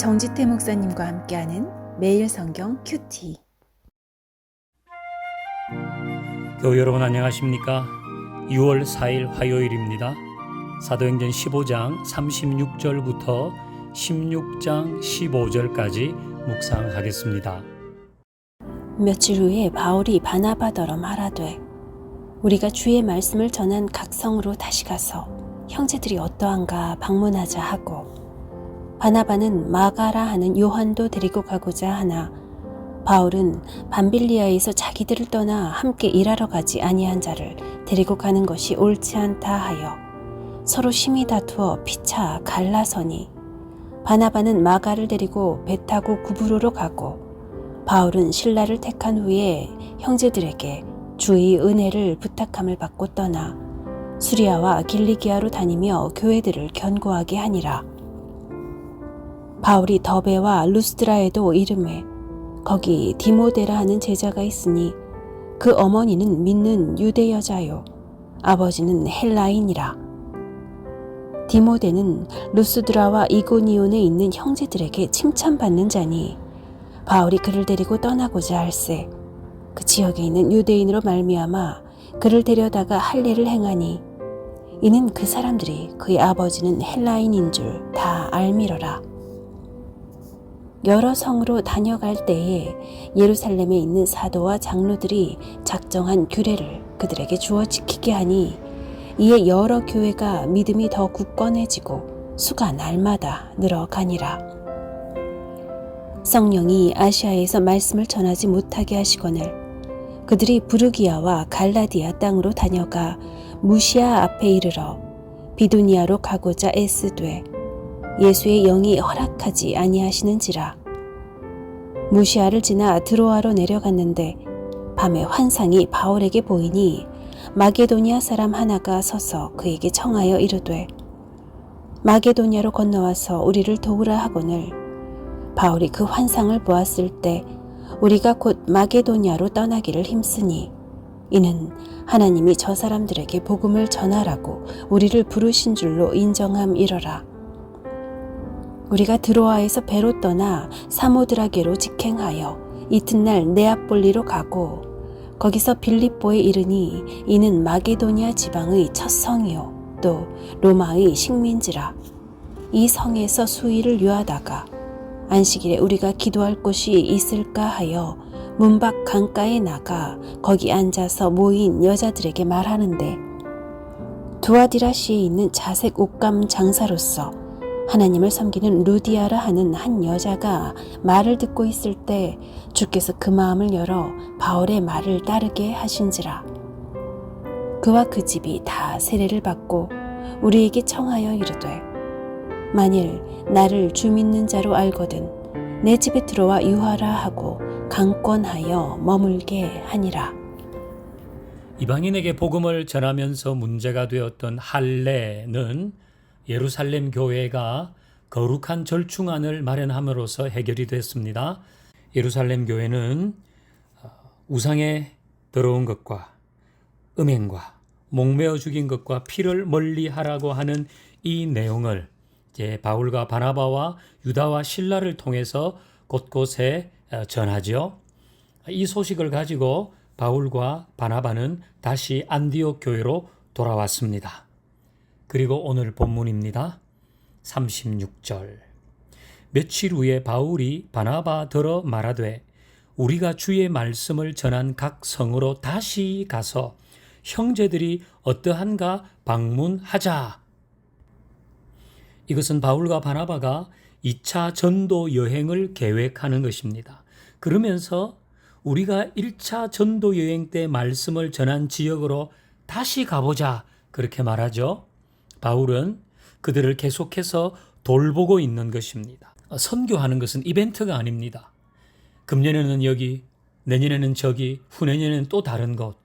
정지태 목사님과 함께하는 매일 성경 큐티. 교회 여러분 안녕하십니까? 6월 4일 화요일입니다. 사도행전 15장 36절부터 16장 15절까지 묵상하겠습니다. 며칠 후에 바울이 바나바더러 말하되 우리가 주의 말씀을 전한 각 성으로 다시 가서 형제들이 어떠한가 방문하자 하고, 바나바는 마가라 하는 요한도 데리고 가고자 하나 바울은 밤빌리아에서 자기들을 떠나 함께 일하러 가지 아니한 자를 데리고 가는 것이 옳지 않다 하여 서로 심히 다투어 피차 갈라서니, 바나바는 마가를 데리고 배 타고 구브로로 가고 바울은 신라를 택한 후에 형제들에게 주의 은혜를 부탁함을 받고 떠나 수리아와 길리기아로 다니며 교회들을 견고하게 하니라. 바울이 더베와 루스드라에도 이르매 거기 디모데라 하는 제자가 있으니 그 어머니는 믿는 유대 여자요 아버지는 헬라인이라. 디모데는 루스드라와 이고니온에 있는 형제들에게 칭찬받는 자니 바울이 그를 데리고 떠나고자 할세 그 지역에 있는 유대인으로 말미암아 그를 데려다가 할례를 행하니, 이는 그 사람들이 그의 아버지는 헬라인인 줄 다 알미러라. 여러 성으로 다녀갈 때에 예루살렘에 있는 사도와 장로들이 작정한 규례를 그들에게 주어 지키게 하니, 이에 여러 교회가 믿음이 더 굳건해지고 수가 날마다 늘어가니라. 성령이 아시아에서 말씀을 전하지 못하게 하시거늘 그들이 부르기아와 갈라디아 땅으로 다녀가 무시아 앞에 이르러 비두니아로 가고자 애쓰되 예수의 영이 허락하지 아니하시는지라. 무시아를 지나 드로아로 내려갔는데 밤에 환상이 바울에게 보이니 마게도니아 사람 하나가 서서 그에게 청하여 이르되 마게도니아로 건너와서 우리를 도우라 하거늘, 바울이 그 환상을 보았을 때 우리가 곧 마게도니아로 떠나기를 힘쓰니, 이는 하나님이 저 사람들에게 복음을 전하라고 우리를 부르신 줄로 인정함이러라. 우리가 드로아에서 배로 떠나 사모드라게로 직행하여 이튿날 네아폴리로 가고 거기서 빌립보에 이르니, 이는 마게도니아 지방의 첫 성이요 또 로마의 식민지라. 이 성에서 수일을 유하다가 안식일에 우리가 기도할 곳이 있을까 하여 문 밖 강가에 나가 거기 앉아서 모인 여자들에게 말하는데, 두아디라시에 있는 자색 옷감 장사로서 하나님을 섬기는 루디아라 하는 한 여자가 말을 듣고 있을 때 주께서 그 마음을 열어 바울의 말을 따르게 하신지라. 그와 그 집이 다 세례를 받고 우리에게 청하여 이르되, 만일 나를 주 믿는 자로 알거든 내 집에 들어와 유하라 하고 강권하여 머물게 하니라. 이방인에게 복음을 전하면서 문제가 되었던 할례는 예루살렘 교회가 거룩한 절충안을 마련함으로써 해결이 됐습니다. 예루살렘 교회는 우상에 들어온 것과 음행과 목매어 죽인 것과 피를 멀리하라고 하는 이 내용을 이제 바울과 바나바와 유다와 실라를 통해서 곳곳에 전하죠. 이 소식을 가지고 바울과 바나바는 다시 안디옥 교회로 돌아왔습니다. 그리고 오늘 본문입니다. 36절. 며칠 후에 바울이 바나바더러 말하되 우리가 주의 말씀을 전한 각 성으로 다시 가서 형제들이 어떠한가 방문하자. 이것은 바울과 바나바가 2차 전도 여행을 계획하는 것입니다. 그러면서 우리가 1차 전도 여행 때 말씀을 전한 지역으로 다시 가보자, 그렇게 말하죠. 바울은 그들을 계속해서 돌보고 있는 것입니다. 선교하는 것은 이벤트가 아닙니다. 금년에는 여기, 내년에는 저기, 후내년에는 또 다른 곳.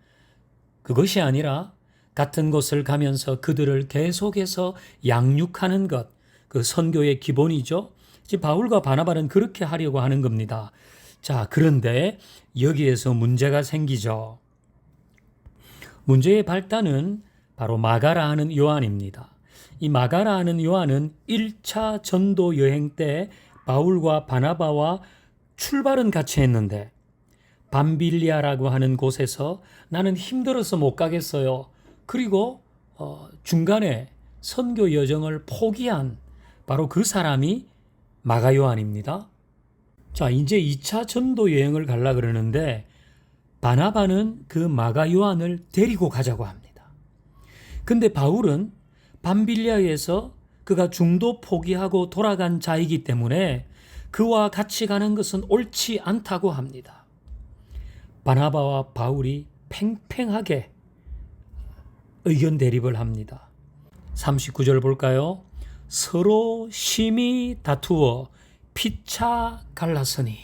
그것이 아니라 같은 곳을 가면서 그들을 계속해서 양육하는 것, 그 선교의 기본이죠. 지금 바울과 바나바는 그렇게 하려고 하는 겁니다. 자, 그런데 여기에서 문제가 생기죠. 문제의 발단은 바로 마가라 하는 요한입니다. 이 마가라 하는 요한은 1차 전도 여행 때 바울과 바나바와 출발은 같이 했는데 밤빌리아라고 하는 곳에서 나는 힘들어서 못 가겠어요. 그리고 중간에 선교 여정을 포기한 바로 그 사람이 마가 요한입니다. 자, 이제 2차 전도 여행을 가려 그러는데 바나바는 그 마가 요한을 데리고 가자고 합니다. 근데 바울은 밤빌리아에서 그가 중도 포기하고 돌아간 자이기 때문에 그와 같이 가는 것은 옳지 않다고 합니다. 바나바와 바울이 팽팽하게 의견 대립을 합니다. 39절 볼까요? 서로 심히 다투어 피차 갈랐으니.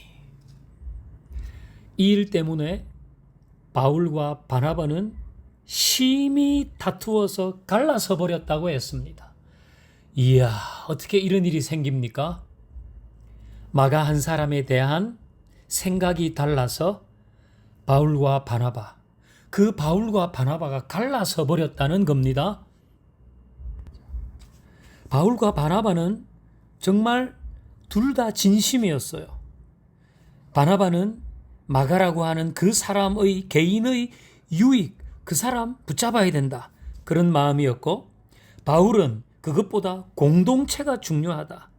이 일 때문에 바울과 바나바는 심히 다투어서 갈라서 버렸다고 했습니다. 이야, 어떻게 이런 일이 생깁니까? 마가 한 사람에 대한 생각이 달라서 바울과 바나바, 그 바울과 바나바가 갈라서 버렸다는 겁니다. 바울과 바나바는 정말 둘 다 진심이었어요. 바나바는 마가라고 하는 그 사람의 개인의 유익, 그 사람 붙잡아야 된다, 그런 마음이었고, 바울은 그것보다 공동체가 중요하다,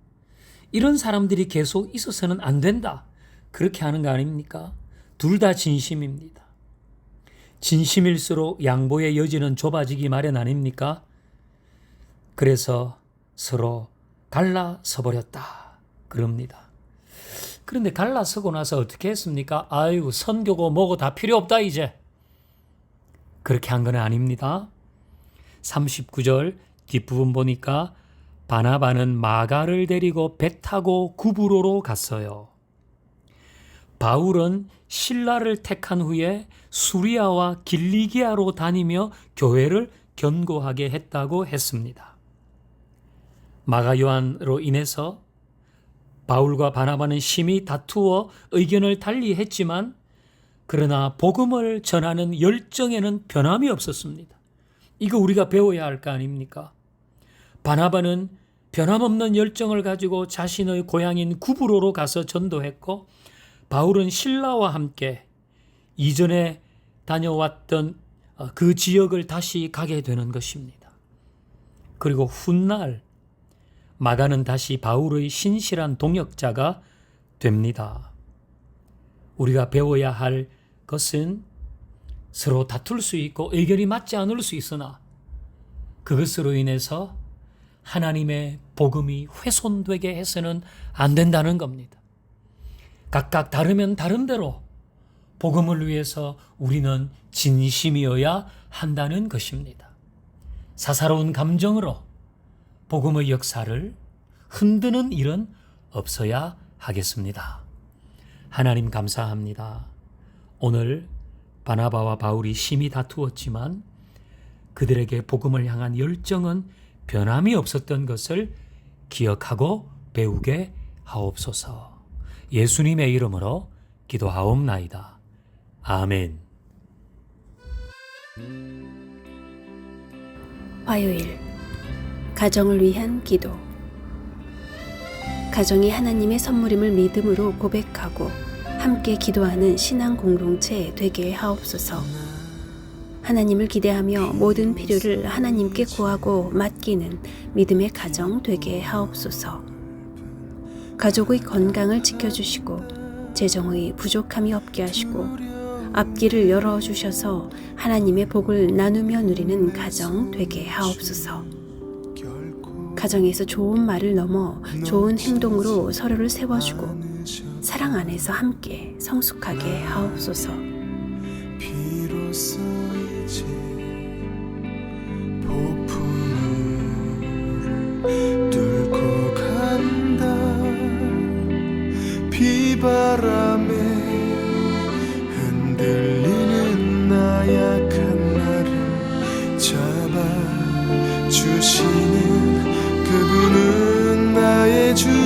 이런 사람들이 계속 있어서는 안 된다, 그렇게 하는 거 아닙니까? 둘 다 진심입니다. 진심일수록 양보의 여지는 좁아지기 마련 아닙니까? 그래서 서로 갈라서 버렸다 그럽니다. 그런데 갈라서고 나서 어떻게 했습니까? 아이고, 선교고 뭐고 다 필요 없다 이제. 그렇게 한 건 아닙니다. 39절 뒷부분 보니까 바나바는 마가를 데리고 배 타고 구브로로 갔어요. 바울은 실라를 택한 후에 수리아와 길리기아로 다니며 교회를 견고하게 했다고 했습니다. 마가 요한으로 인해서 바울과 바나바는 심히 다투어 의견을 달리 했지만, 그러나 복음을 전하는 열정에는 변함이 없었습니다. 이거 우리가 배워야 할 거 아닙니까? 바나바는 변함없는 열정을 가지고 자신의 고향인 구브로로 가서 전도했고, 바울은 신라와 함께 이전에 다녀왔던 그 지역을 다시 가게 되는 것입니다. 그리고 훗날 마가는 다시 바울의 신실한 동역자가 됩니다. 우리가 배워야 할 것은 서로 다툴 수 있고 의견이 맞지 않을 수 있으나 그것으로 인해서 하나님의 복음이 훼손되게 해서는 안 된다는 겁니다. 각각 다르면 다른 대로 복음을 위해서 우리는 진심이어야 한다는 것입니다. 사사로운 감정으로 복음의 역사를 흔드는 일은 없어야 하겠습니다. 하나님 감사합니다. 오늘 바나바와 바울이 심히 다투었지만 그들에게 복음을 향한 열정은 변함이 없었던 것을 기억하고 배우게 하옵소서. 예수님의 이름으로 기도하옵나이다. 아멘. 화요일 가정을 위한 기도. 가정이 하나님의 선물임을 믿음으로 고백하고 함께 기도하는 신앙 공동체 되게 하옵소서. 하나님을 기대하며 모든 필요를 하나님께 구하고 맡기는 믿음의 가정 되게 하옵소서. 가족의 건강을 지켜주시고 재정의 부족함이 없게 하시고 앞길을 열어주셔서 하나님의 복을 나누며 누리는 가정 되게 하옵소서. 가정에서 좋은 말을 넘어 좋은 행동으로 서로를 세워주고 사랑 안에서 함께 성숙하게 하옵소서. 비로소 이제 폭풍을 뚫고 간다. 비바람에 흔들리는 나약한 나를 잡아주시는 그분은 나의 주.